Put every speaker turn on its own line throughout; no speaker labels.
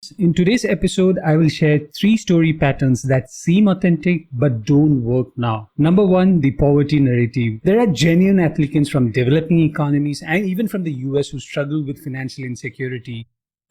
Overused. In today's episode, I will share 3 story patterns that seem authentic but don't work now. Number 1, the poverty narrative. There are genuine applicants from developing economies and even from the US who struggle with financial insecurity,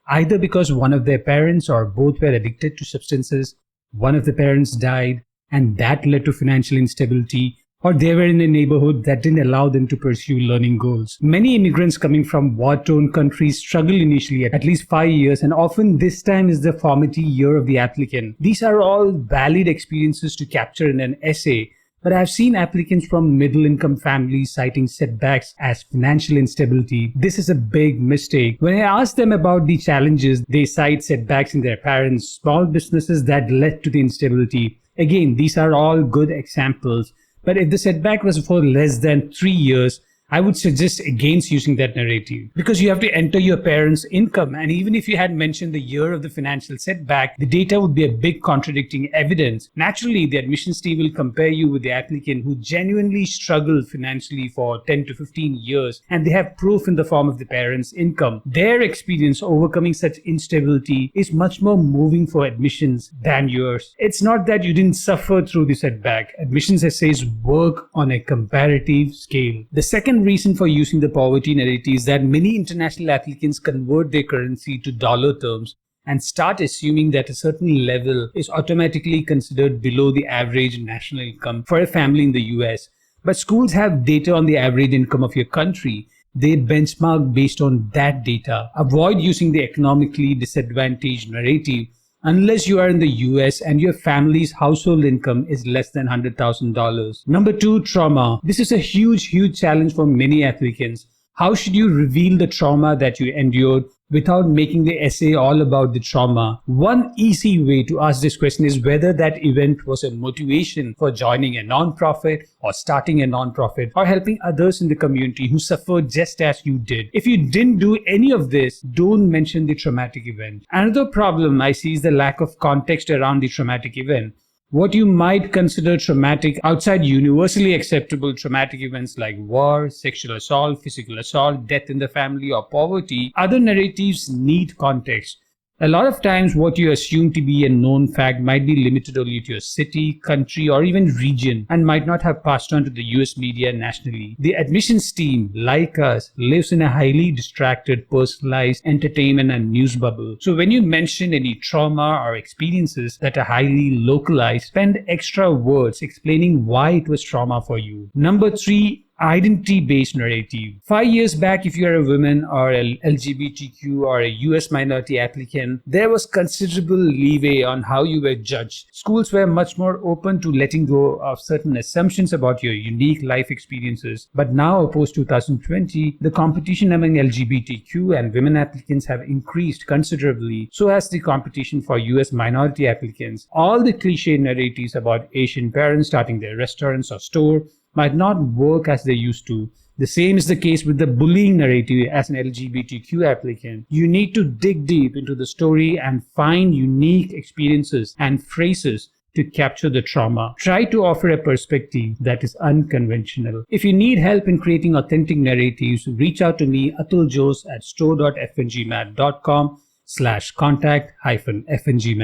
either because one of their parents or both were addicted to substances, one of the parents died, and that led to financial instability, or they were in a neighborhood that didn't allow them to pursue learning goals. Many immigrants coming from war-torn countries struggle initially at least 5 years, and often this time is the formative year of the applicant. These are all valid experiences to capture in an essay, but I've seen applicants from middle-income families citing setbacks as financial instability. This is a big mistake. When I ask them about the challenges, they cite setbacks in their parents' small businesses that led to the instability. Again, these are all good examples. But if the setback was for less than 3 years, I would suggest against using that narrative, because you have to enter your parents' income. And even if you had mentioned the year of the financial setback, the data would be a big contradicting evidence. Naturally, the admissions team will compare you with the applicant who genuinely struggled financially for 10 to 15 years, and they have proof in the form of the parents' income. Their experience overcoming such instability is much more moving for admissions than yours. It's not that you didn't suffer through the setback. Admissions essays work on a comparative scale. The second reason for using the poverty narrative is that many international applicants convert their currency to dollar terms and start assuming that a certain level is automatically considered below the average national income for a family in the US. But schools have data on the average income of your country. They benchmark based on that data. Avoid using the economically disadvantaged narrative unless you are in the US and your family's household income is less than $100,000. Number 2, trauma. This is a huge challenge for many applicants. How should you reveal the trauma that you endured without making the essay all about the trauma? One easy way to ask this question is whether that event was a motivation for joining a non-profit or starting a non-profit or helping others in the community who suffered just as you did. If you didn't do any of this, don't mention the traumatic event. Another problem I see is the lack of context around the traumatic event. What you might consider traumatic outside universally acceptable traumatic events like war, sexual assault, physical assault, death in the family, or poverty, other narratives need context. A lot of times what you assume to be a known fact might be limited only to your city, country, or even region and might not have passed on to the US media nationally. The admissions team, like us, lives in a highly distracted, personalized entertainment and news bubble. So when you mention any trauma or experiences that are highly localized, spend extra words explaining why it was trauma for you. Number 3, identity-based narrative. 5 years back, if you are a woman or a LGBTQ or a US minority applicant, there was considerable leeway on how you were judged. Schools were much more open to letting go of certain assumptions about your unique life experiences. But now, post 2020, the competition among LGBTQ and women applicants have increased considerably. So has the competition for US minority applicants. All the cliche narratives about Asian parents starting their restaurants or store might not work as they used to. The same is the case with the bullying narrative as an LGBTQ applicant. You need to dig deep into the story and find unique experiences and phrases to capture the trauma. Try to offer a perspective that is unconventional. If you need help in creating authentic narratives, reach out to me, Atul Jose at store.fngmat.com/contact-fngmat.